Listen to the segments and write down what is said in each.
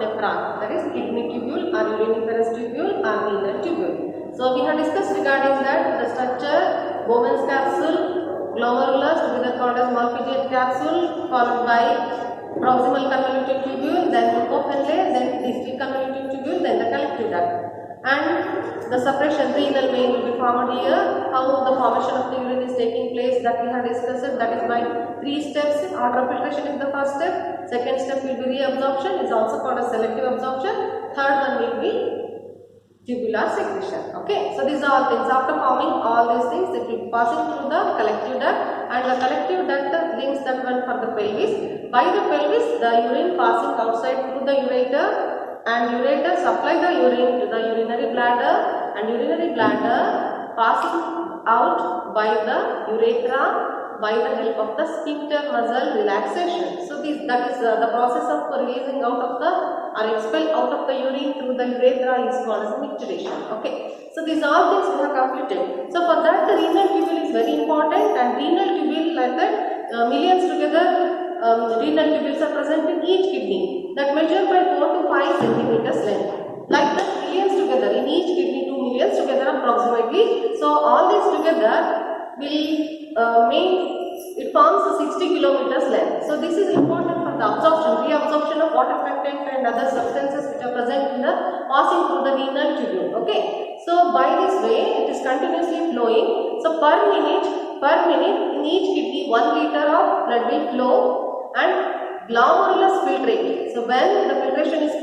nephron, that is kidney tubule or uriniferous tubule or renal tubule. So we have discussed regarding that the structure, Bowman's capsule, glomerulus together called as Malpighian capsule, followed by proximal convoluted tubule, then mucophilae, then distal convoluted tubule, then the collective duct. And the suppression, renal vein will be formed here. How the formation of the urine is taking place, that we have discussed, that is by 3 steps. Ultrafiltration is the first step, second step will be reabsorption, is also called as selective absorption, third one will be tubular secretion. Okay, so these are all things. After forming all these things, it will be passing through the collective duct, and the collective duct links that one for the pelvis. By the pelvis, the urine passing outside through the ureter, and ureter supply the urine to the urinary bladder, and urinary bladder passing out by the urethra by the help of the sphincter muscle relaxation. So that is the process of releasing out of the or expel out of the urine through the urethra is called as micturition. Okay, so these all things we have completed. So for that, the renal tubule is very important, and renal tubule, like that millions together renal tubules are present in each kidney that measure by 4 to 5 centimeters length. Like that, millions together in each kidney, 2 millions together approximately. So all these together will it forms a 60 kilometers length. So this is important for the absorption, reabsorption of water content and other substances which are present in the passing through the renal tubule. Okay, so by this way it is continuously flowing. So per minute in each kidney 1 liter of blood will flow, and glomerulus filtrate. So when the filtration is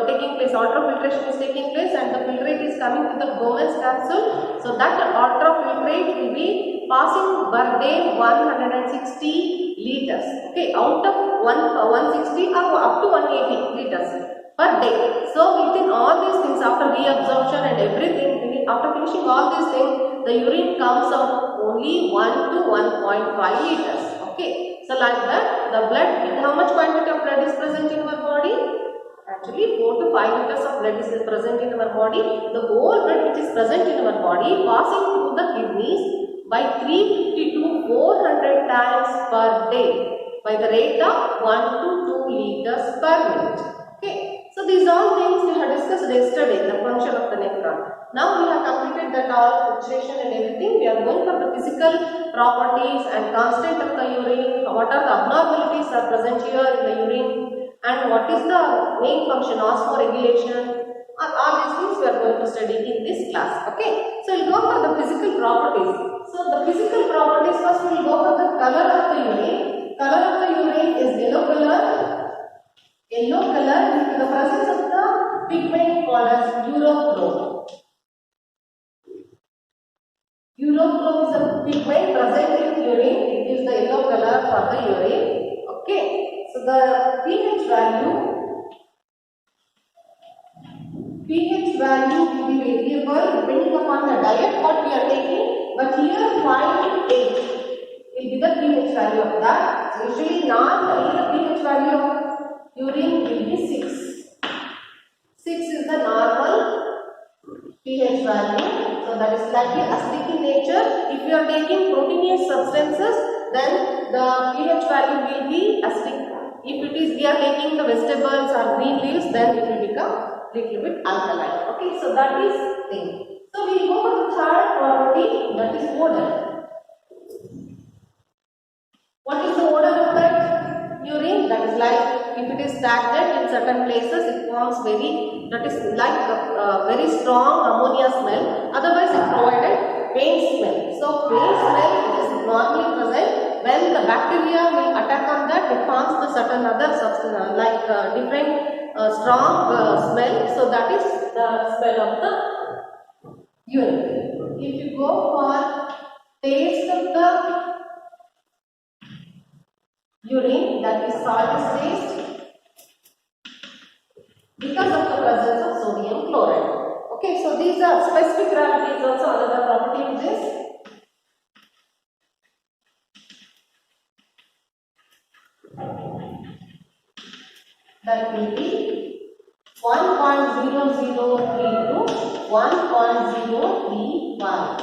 taking place, ultrafiltration is taking place, and the filtrate is coming to the Bowman's capsule, so that ultrafiltrate will be passing per day 160 liters. Okay, out of 160 or up to 180 liters per day. So within all these things, after reabsorption and everything, after finishing all these things, the urine comes out only 1 to 1.5 liters. Okay, so like that, the blood, how much quantity of blood is present in our body? Actually 4 to 5 liters of blood is present in our body. The whole blood which is present in our body passing through the kidneys by 350 to 400 times per day by the rate of 1 to 2 liters per minute. Okay, so these all things we have discussed yesterday, the function of the nephron. Now we have completed that all filtration and everything. We are going for the physical properties and constant of the urine. What are the abnormalities are present here in the urine, and what is the main function, osmoregulation. All these things we are going to study in this class. Okay, so we'll go for the physical properties. So the physical properties, first we will go for the color of the urine. Color of the urine is yellow color. Yellow color due to the presence of the pigment called as urochrome. Urochrome is a pigment present in urine. It gives the yellow color for the urine. Okay, so the pH value will be variable depending upon the diet what we are taking, but here 5 to 8 will be the pH value of that. So usually normally the pH value of urine will be 6. 6 is the normal pH value. So that is slightly acidic in nature. If you are taking proteinous substances, then the pH value will be acidic. If it is we are taking the vegetables or green leaves, then it will become little bit alkaline. Okay, so that is thing. So we go for the third property, that is odor. What is the odor of that urine? That is like if it is stagnant in certain places, it forms that is like a very strong ammonia smell. Otherwise, it provided faint smell. So faint smell is normally present when the bacteria will attack on that. It forms the certain other substance like different strong smell. So that is the smell of the urine. If you go for taste of the urine, that is salty taste because of the presence of sodium chloride. Okay, so these are specific gravity is also another property in this. That will be 1.003 to 1.031.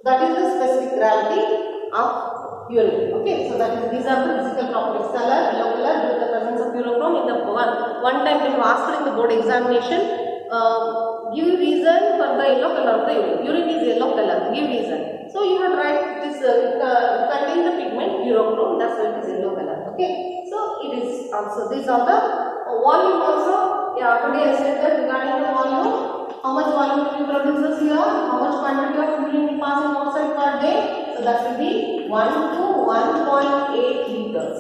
That is the specific gravity of urine. Okay, so that is these are the physical properties. Color, yellow color due to the presence of urochrome in the one time when you asked in the board examination. Give reason for the yellow color of the urine. Urine is yellow color. Give reason. So you have to write this contain the pigment urochrome. That's why it is yellow color. Okay. So it is also these are the volume also. Yeah. Today I said that regarding the volume. How much volume will produces here? How much quantity of urine will pass outside per day? So that will be 1 to 1.8 liters.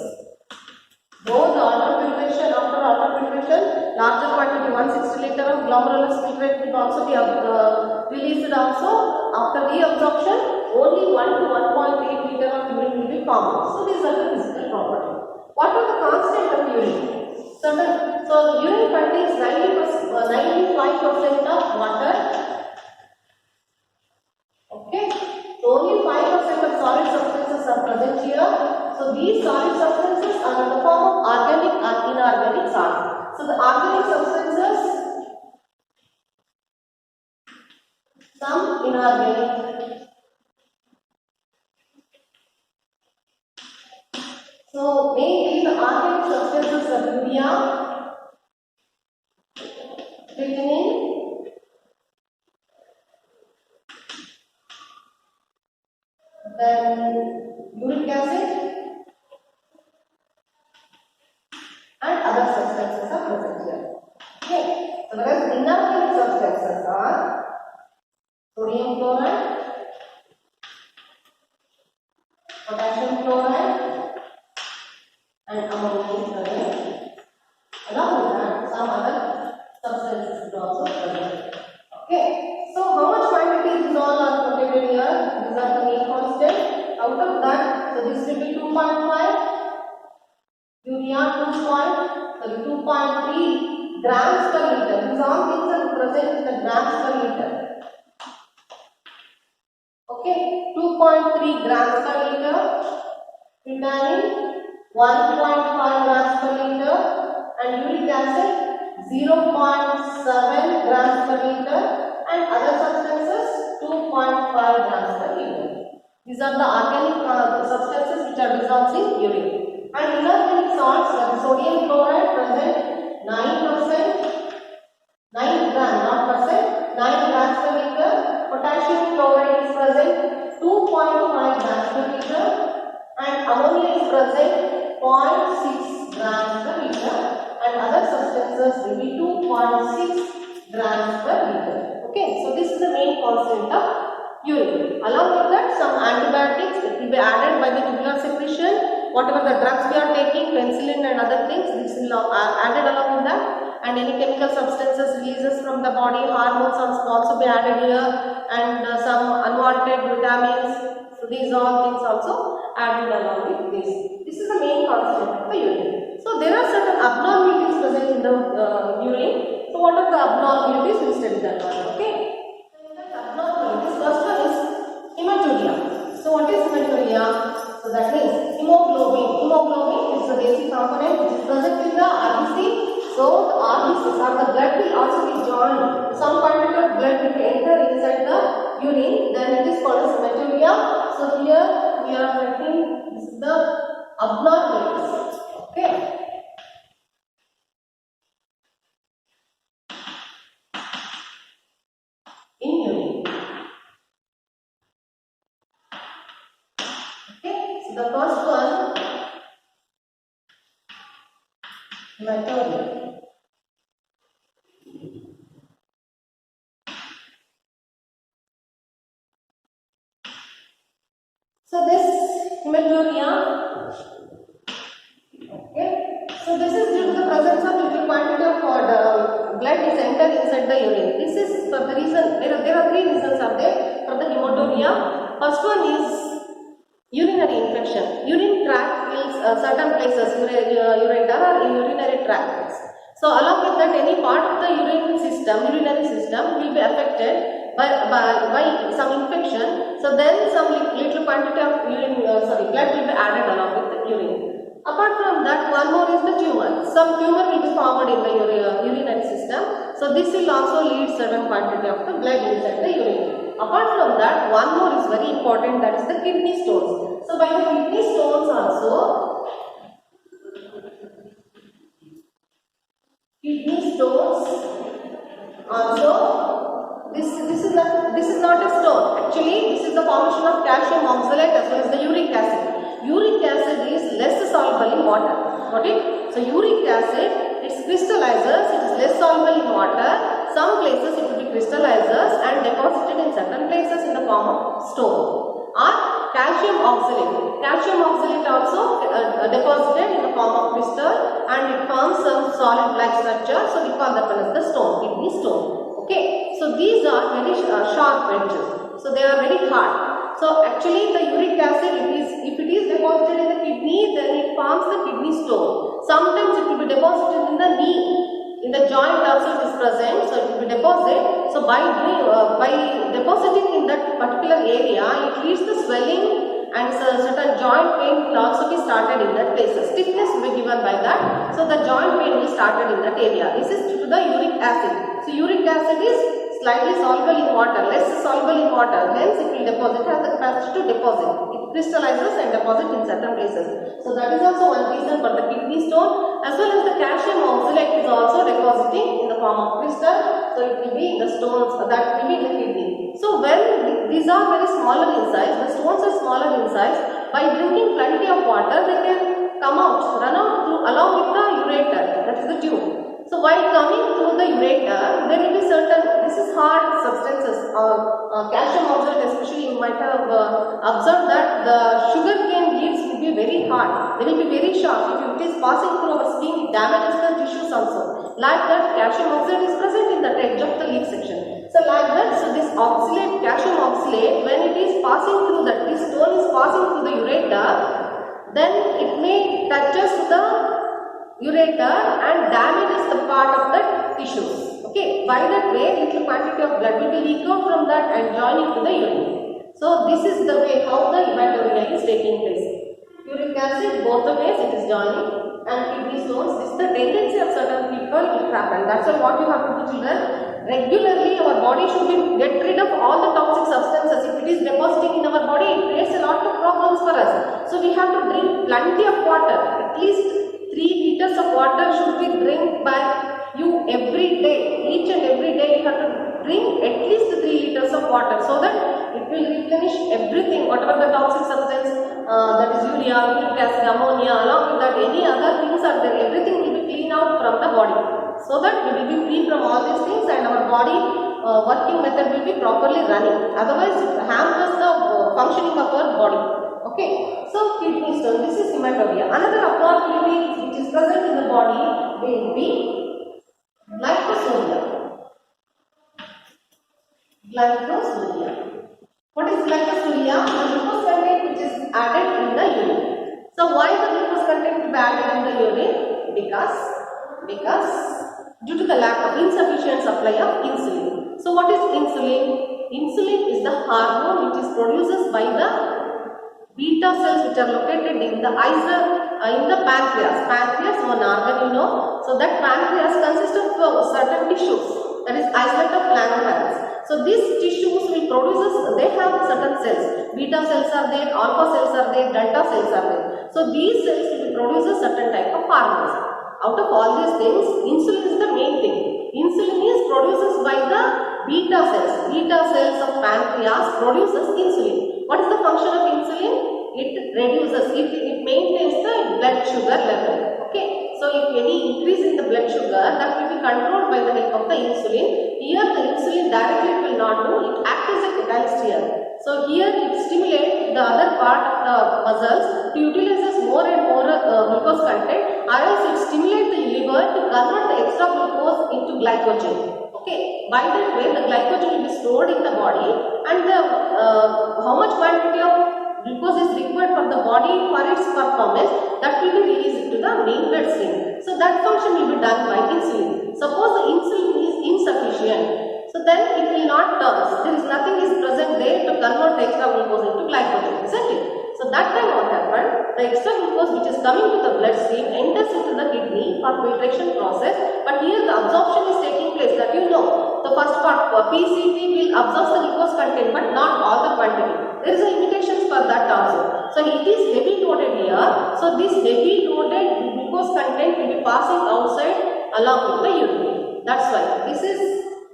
Though the autofiltration, after autofiltration, larger quantity 160 liter of glomerulus filtrate will also be released also. After reabsorption, only 1 to 1.8 liter of urine will be formed. So these are the physical properties. What are the constant of urine? So urine contains 95% of water. Okay. So only 5% of solid substances are present here. So these solid substances are in the form of organic and inorganic solids. So the organic substances, some inorganic. So mainly the organic substances are urea, creatinine, then uric acid, and other substances are present here. Okay. So whereas inorganic substances are sodium chloride, potassium chloride, and ammonium chloride. Along with that, some other substances are also present. Okay. So how much quantity these all are located here? These are the main constant. Out of that, so this will be 2.5. Urea 2.3 grams per liter. These all things are present in the grams per liter. Okay, 2.3 grams per liter. Creatinine 1.5 grams per liter, and uric acid 0.7 grams per liter, and other substances 2.5 grams per liter. These are the organic substances which are dissolved in urine. And inorganic salts like sodium chloride present 9%, 9 grams, not percent, 9 grams per liter. Potassium chloride is present 2.5 grams per liter, and ammonia is present 0.6 grams per liter, and other substances will be 2.6 grams per liter. Okay, so this is the main constant of urine. Along with that, some antibiotics will be added by the tubular secretion. Whatever the drugs we are taking, penicillin and other things, this will added along with that. And any chemical substances releases from the body, hormones also be added here, and some unwanted vitamins. So these all things also added along with this. This is the main constant of the urine. So there are certain abnormalities present in the urine. So what are the abnormalities? We will study that one. Okay. Abnormalities. First one is hematuria. So what is hematuria? So that means hemoglobin. Hemoglobin is the basic component which is present in the RBC. So the RBCs or the blood will also be joined. Some quantity of blood will enter inside the urine. Then it is called as hematuria. So here we are writing this is the abnormalities. Okay. In urine. Okay. So the first one, hematuria. So this hematuria, okay, so this is due to the presence of little quantity of blood is entered inside the urine. This is for the reason, there are three reasons are there for the hematuria. First one is urinary infection. Urine tract fills certain places, ureter or urinary tracts. So along with that, any part of the urinary system will be affected by some infection. So then some little quantity of blood will be added along with the urine. Apart from that, one more is the tumor. Some tumor will be formed in the urinary system. So this will also lead certain quantity of the blood inside the urine. Apart from that, one more is very important, that is the kidney stones. So by the kidney stones also, stones also, this is not a stone. Actually, this is the formation of calcium oxalate as well as the uric acid. Uric acid is less soluble in water. Got it? So uric acid, it crystallizes, it is less soluble in water. Some places it will be crystallizes and deposited in certain places in the form of stone. Or calcium oxalate. Calcium oxalate also deposited in the form of crystal and it forms some solid like structure. So we call that one as the stone, kidney stone. Okay. So these are very sharp edges. So they are very hard. So actually the uric acid, if it is deposited in the kidney, then it forms the kidney stone. Sometimes it will be deposited in the knee. In the joint also it is present, so it will be deposited. So by depositing in that particular area, it leads to swelling and certain joint pain will also be started in that place. Stiffness will be given by that. So the joint pain will started in that area. This is due to the uric acid. So uric acid is slightly soluble in water, less soluble in water, hence it will deposit, has the capacity to deposit. It crystallizes and deposit in certain places. So that is also one reason for the kidney stone, as well as the calcium oxalate is also depositing in the form of crystal. So it will be in the stones that will be in the kidney. So when these are very smaller in size, the stones are smaller in size, by drinking plenty of water they can come out, run out through, along with the ureter, that is the tube. So while coming through the ureter, there will be certain, this is hard substances, calcium oxalate especially, you might have observed that the sugarcane leaves will be very hard, they will be very sharp. If it is passing through our skin, it damages the tissues also. Like that, calcium oxalate is present in the edge of the leaf section. So like that, so this oxalate, calcium oxalate, when it is passing through that, this stone is passing through the ureter, then it may touches the ureter and damages the part of the tissues. Okay, by that way, little quantity of blood will be leaked out from that and join into the urine. So this is the way how the hematuria is taking place. Uric acid, both the ways it is joining, and kidney stones. This is the tendency of certain people will happen. That's why what you have to do, children. Regularly, our body should get rid of all the toxic substances. If it is depositing in our body, it creates a lot of problems for us. So we have to drink plenty of water. At least 3 liters of water should be drink by you every day. Each and every day you have to drink at least 3 liters of water, so that it will replenish everything, whatever the toxic substance, that is urea, uric acid, ammonia, along with that any other things are there, everything will be cleaned out from the body, so that we will be free from all these things and our body working method will be properly running. Otherwise it hampers the functioning of our body. Okay, so kidney stone, this is hematuria. Another abnormality which is present in the body will be glycosuria. Glycosuria. What is glycosuria? The glucose content which is added in the urine. So why the glucose content will be added in the urine? Because due to the lack of insufficient supply of insulin. So what is insulin? Insulin is the hormone which is produced by the beta cells which are located in the pancreas. Pancreas, one organ you know. So that pancreas consists of certain tissues, that is isolate of Langerhans. So these tissues will produce, they have certain cells. Beta cells are there, alpha cells are there, delta cells are there. So these cells will produce a certain type of hormones. Out of all these things, insulin is the main thing. Insulin is produced by the beta cells. Beta cells of pancreas produces insulin. What is the function of insulin? It reduces, it maintains the blood sugar level. Okay. So if any increase in the blood sugar, that will be controlled by the help of the insulin. Here the insulin directly it will not do, it acts as a catalyst here. So here it stimulates the other part of the muscles to utilize more and more glucose content, or else it stimulates the liver to convert the extra glucose into glycogen. Okay, by that way the glycogen will be stored in the body, and the how much quantity of glucose is required for the body for its performance, that will be released to the main bloodstream. So that function will be done by insulin. Suppose the insulin is insufficient, so then it will not turn. There is nothing is present there to convert the extra glucose into glycogen, isn't it? So that time what happened? The extra glucose which is coming to the bloodstream enters into the kidney for filtration process, but here the absorption is taking place, that you know. The first part, PCT will absorb the glucose content but not all the quantity. There is a limitations for that also. So it is heavy loaded here. So this heavy loaded glucose content will be passing outside along with the urine.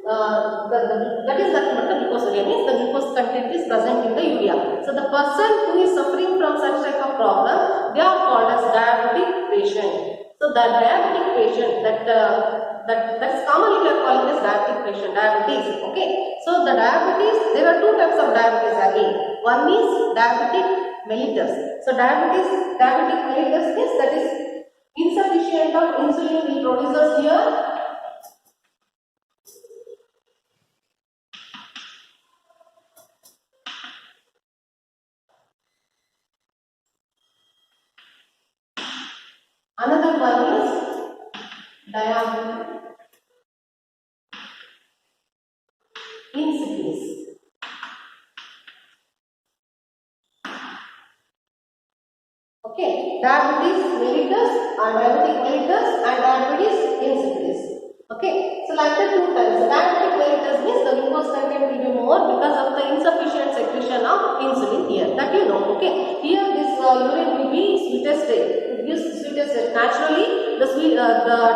that is nothing but the glucosuria, means the glucose content is present in the urea. So the person who is suffering from such type of problem, they are called as diabetic patient. So the diabetic patient, that's commonly we are calling as diabetic patient, diabetes. Okay. So the diabetes, there are two types of diabetes again. One is diabetic mellitus. So diabetic mellitus means that is insufficient of insulin will produces here. Another one is diabetic insipidus. Okay, diabetes mellitus and diabetic mellitus and diabetes insipidus. Okay, so like the two types. So diabetic mellitus means the glucose content will be more because of the insufficient secretion of insulin here. That you know. Okay, here this urine will be sweetest taste. It gives sweetest taste. Naturally, the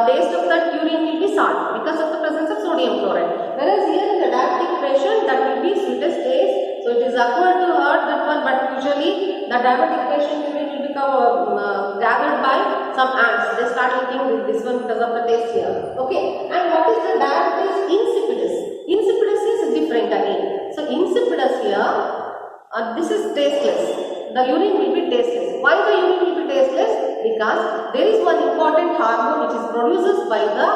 taste of that urine will be salt because of the presence of sodium chloride. Whereas here in the diabetic patient, that will be sweetest taste. So it is awkward to heard that one, but usually the diabetic patient will become gathered by some ants. They start eating this one because of the taste here. Okay. And what is the diabetes insipidus? Insipidus is different again. So insipidus here, this is tasteless. The urine will be tasteless. Why the urine will be tasteless? Because there is one important hormone which is produced by the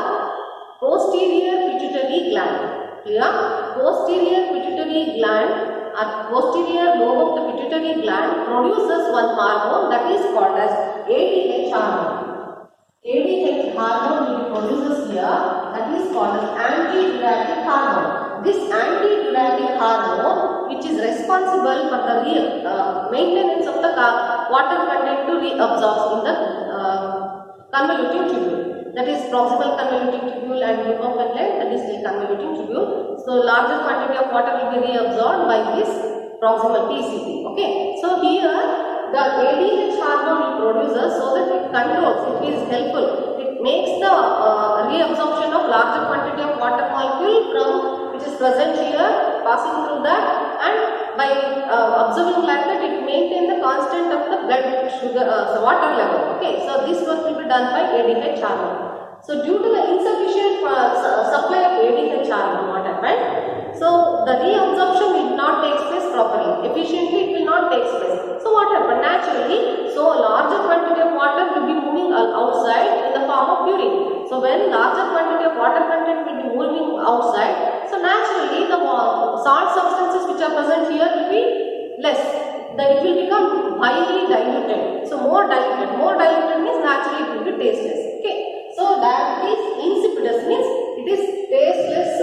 posterior pituitary gland. Clear? Posterior pituitary gland or posterior lobe of the pituitary gland produces one hormone that is called as ADH hormone. ADH hormone will be produced here, that is called as antidiuretic hormone. This antidiuretic hormone, which is responsible for the maintenance of the water content to reabsorb in the convoluting tubule. That is proximal convoluting tubule and leukophil length, that is the convoluting tubule. So larger quantity of water will be reabsorbed by this proximal PCT. Okay. So here the ADH hormone will produces so that it controls, it is helpful. It makes the reabsorption of larger quantity of water molecule from which is present here, passing through that, and by observing like that, it maintains the constant of the blood sugar, water level. Okay, so this work will be done by ADH hormone. So due to the insufficient supply of ADH hormone, what happened? So the reabsorption will not take place properly. Efficiently, it will not take place. So what happened? Naturally, so a larger quantity of water will be moving outside in the form of urine. So when larger quantity of water content will be moving outside, so naturally the salt substances which are present here will be less. Then it will become highly diluted. So more diluted means naturally it will be tasteless. Okay. So diabetes insipidus means it is tasteless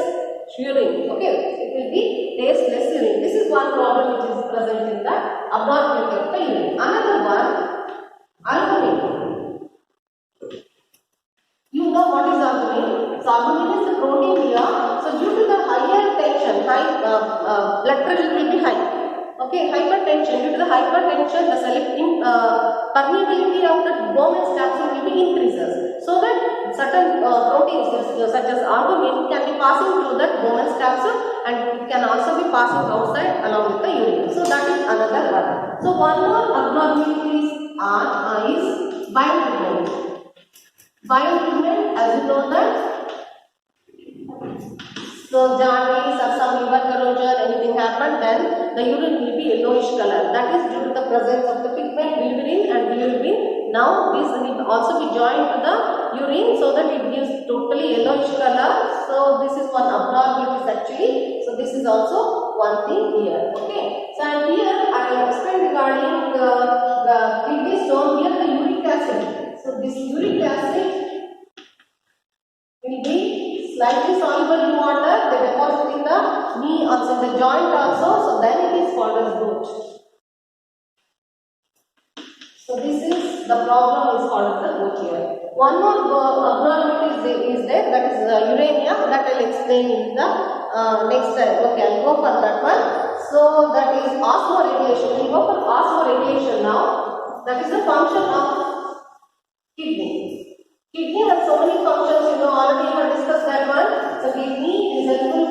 urine. Okay. It will be tasteless urine. This is one problem which is present in the abnormality of the urine. Another one, albumin. You know what is albumin? So albumin is the protein here. So due to the higher tension, blood pressure will be high. Okay, hypertension. Due to the hypertension, the permeability of the Bowman's capsule will be increases. So that certain proteins such as albumin can be passing through that Bowman's capsule, and it can also be passing outside along with the urine. So that is another one. So one more abnormality is bile pigment. Bile pigment, as you know that. So jaundice or some liver corrosion, anything happened, then the urine will be yellowish color. That is due to the presence of the pigment bilirubin and bilirubin. Now this will also be joined to the urine so that it gives totally yellowish color. So this is one abnormality actually. So this is also one thing here. Okay. So and here I will explain regarding the kidney stone. Here the uric acid. So this uric acid will be slightly soluble in water, they deposit in the knee also, in the joint also, so then it is called as gout. So this is the problem is called as the gout here. One more abnormality is there, that is uremia, that I will explain in the next time. Okay, I will go for that one. So that is osmoregulation. We will go for osmoregulation now. That is the function of kidney. Kidney has so many functions, you know, already we have discussed that one. So kidney is helpful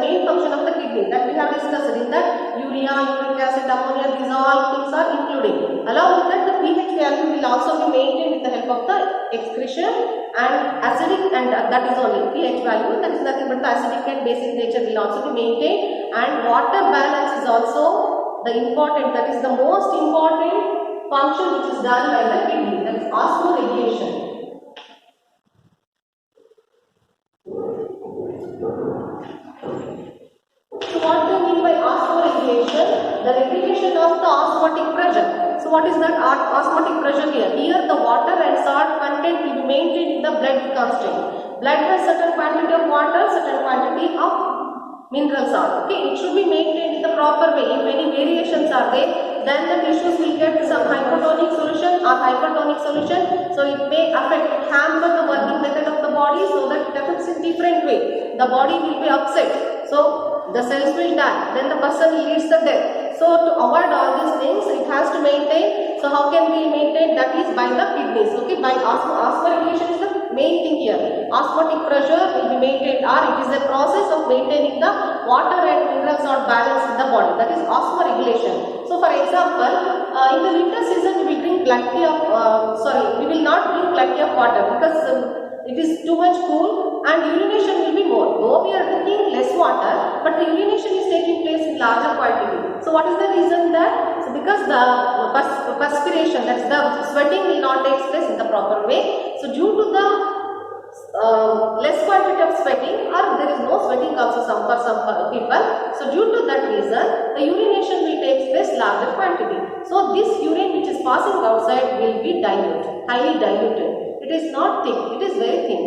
main function of the kidney that we have discussed in that urea, uric acid, ammonia, these all things are including. Along with that, the pH value will also be maintained with the help of the excretion and acidic, and that is only pH value, that is nothing but the acidic and basic nature will also be maintained, and water balance is also the important, that is the most important function which is done by the kidney, that is osmoregulation. So what do you mean by osmoregulation? The regulation of the osmotic pressure. So what is that osmotic pressure here? Here the water and salt content will be maintained in the blood constant. Blood has certain quantity of water, certain quantity of mineral salt. Okay, it should be maintained in the proper way. If any variations are there, then the tissues will get some hypotonic solution or hypertonic solution. So it may affect, hamper the working method of the body, so that it affects in different way. The body will be upset. So the cells will die. Then the person leads the death. So to avoid all these things, it has to maintain. So how can we maintain? That is by the kidneys. Okay, by osmoregulation is the main thing here. Osmotic pressure will be maintained, or it is a process of maintaining the water and mineral salt balance in the body. That is osmoregulation. So for example, in the winter season we will drink plenty of, we will not drink plenty of water because it is too much cool and urination will be more. Though we are drinking less water, but the urination is taking place in larger quantity. So what is the reason that? So because the perspiration, that is the sweating, will not take place in the proper way. So due to the less quantity of sweating, or there is no sweating also for some people. So due to that reason, the urination will take place larger quantity. So this urine which is passing outside will be dilute, highly diluted. It is not thick, it is very thin.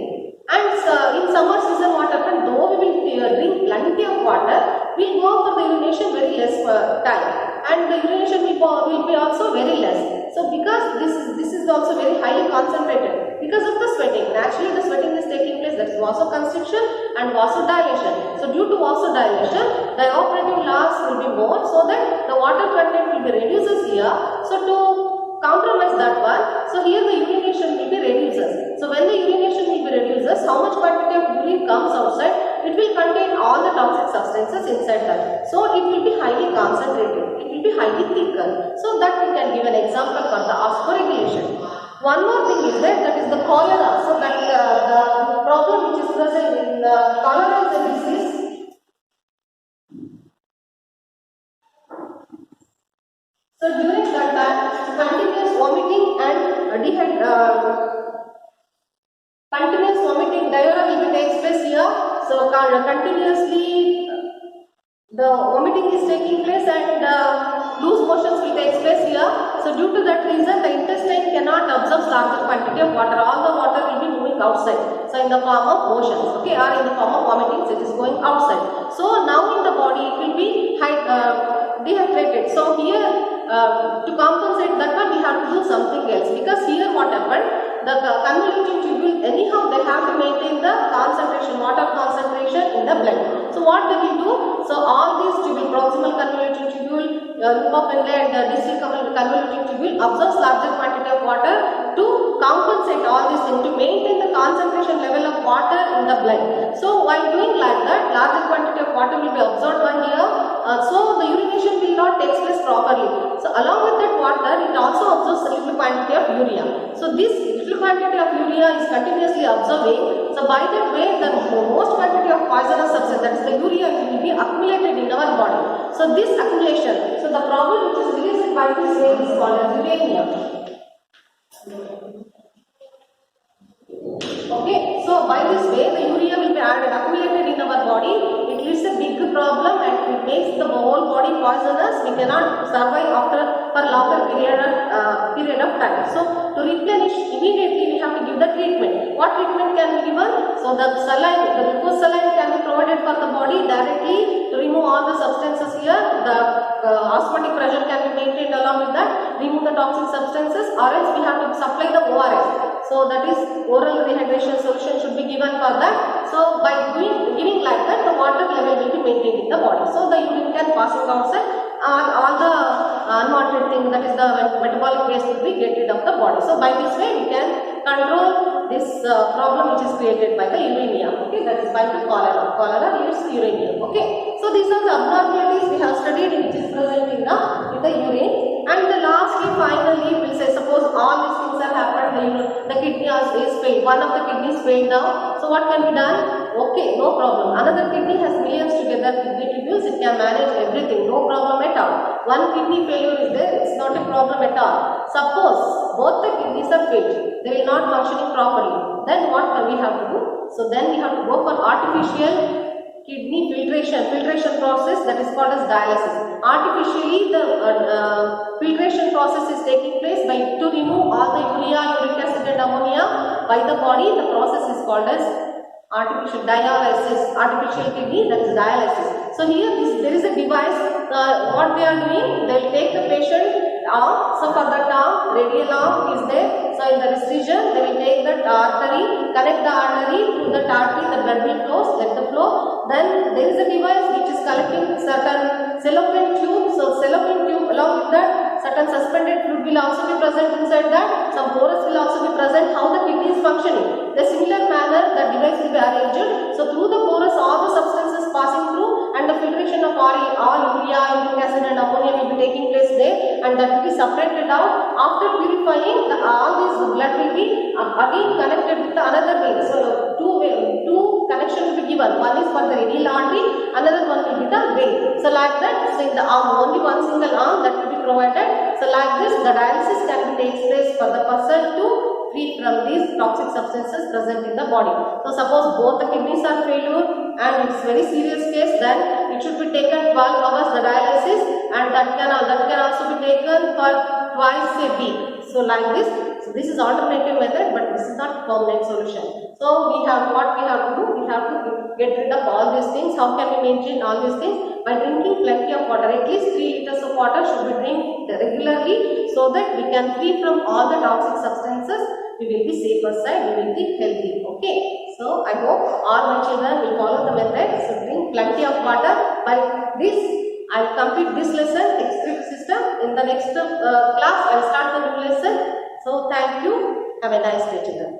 And in summer season what happens, though we will drink plenty of water, we will go for the urination very less time, and the urination will be also very less. So because this is also very highly concentrated because of the sweating. Naturally the sweating is taking place, that is vasoconstriction and vasodilation. So due to vasodilation, the evaporative loss will be more, so that the water content will be reduces here. So to compromise that one, so here the urination will be reduces. So when the urination will be reduces, how much quantity of urine comes outside? It will contain all the toxic substances inside that. So it will be highly concentrated, it will be highly thicker. So that we can give an example for the osmoregulation. One more thing is that is the cholera. So that the problem which is present in the cholera is a disease. So during that time, continuous vomiting and continuous vomiting, diarrhea will be takes place here. So continuously the vomiting is taking place and loose motions will take place here. So due to that reason, the intestine cannot absorb larger quantity of water. All the water will be moving outside. So in the form of motions, okay, or in the form of vomiting, it is going outside. So now in the body it will be dehydrated. So here to compensate that one, we have to do something else, because here what happened, the convoluting tubule, anyhow they have to maintain the concentration, water concentration in the blood. So what they will do? So all these tubule, proximal convoluting tubule, loop of Henle and distal convoluting tubule absorbs larger quantity of water to compensate all these things, to maintain the concentration level of water in the blood. So while doing like that, larger quantity of water will be absorbed by here. So the urination will not take place properly. So along with that water, it also absorbs a little quantity of urea. So this little quantity of urea is continuously absorbing. So by that way, the most quantity of poisonous substance, that is the urea, will be accumulated in our body. So this accumulation, so the problem which is released by this way is called as uremia. Okay, so by this way the urea will be accumulated in our body. It leads a big problem and it makes the whole body poisonous. We cannot survive for longer period of time. So to replenish immediately, we have to give the treatment. What treatment can be given? So the saline, the glucose saline can be provided for the body directly to remove all the substances here. The osmotic pressure can be maintained along with that, remove the toxic substances, or else we have to supply the ORS. So that is oral rehydration solution should be given for that. So by giving like that, the water level will be maintained in the body. So the urine can pass outside, all the unwanted thing, that is the metabolic waste, will be get rid of the body. So by this way we can control this problem which is created by the uremia. Okay, that is by the cholera. Cholera leads to uremia. Okay, so these are the abnormalities we have studied which is present in the urine. And the lastly, finally, we'll say suppose all these things have happened, the kidney is failed, one of the kidneys failed now. So what can be done? Okay, no problem. Another kidney has millions together kidney tubules, it can manage everything, no problem at all. One kidney failure is there, it's not a problem at all. Suppose both the kidneys are failed, they will not functioning properly. Then what we have to do? So then we have to go for artificial kidney filtration process, that is called as dialysis. Artificially the filtration process is taking place to remove all the urea, uric acid and ammonia by the body. The process is called as artificial dialysis, artificial kidney, that is dialysis. So here there is a device, what they are doing, they will take the patient arm, so for that arm, radial arm is there. So in the wrist region, they will take that artery, connect the artery to that artery, the blood will flow, let the flow. Then there is a device which is collecting certain cellophane tube. So cellophane tube, along with that, certain suspended fluid will also be present inside that. Some porous will also be present. How the kidney is functioning? The similar manner the device will be arranged. So through the porous, all the substances passing through and the filtration of all urea, uric acid and ammonia will be taking place there, and that will be separated out. After purifying, all this blood will be again connected with another vein. So two connection will be given. One is for the radial artery, another one will be the vein. So like that, so in the arm, only one single arm that will be provided. So like this, the dialysis can be takes place for the person to free from these toxic substances present in the body. So suppose both the kidneys are failure and it's very serious case, then it should be taken 12 hours the dialysis, and that can also be taken for twice a week. So like this. So this is alternative method, but this is not permanent solution. So what we have to do? We have to get rid of all these things. How can we maintain all these things? By drinking plenty of water. At least 3 liters of water should be drank regularly, so that we can free from all the toxic substances. We will be safer side, we will be healthy. Okay. So I hope all my children will follow the method. So drink plenty of water. By this, I will complete this lesson, excretory system. In the next class, I will start the new lesson. So thank you. Have a nice day, children.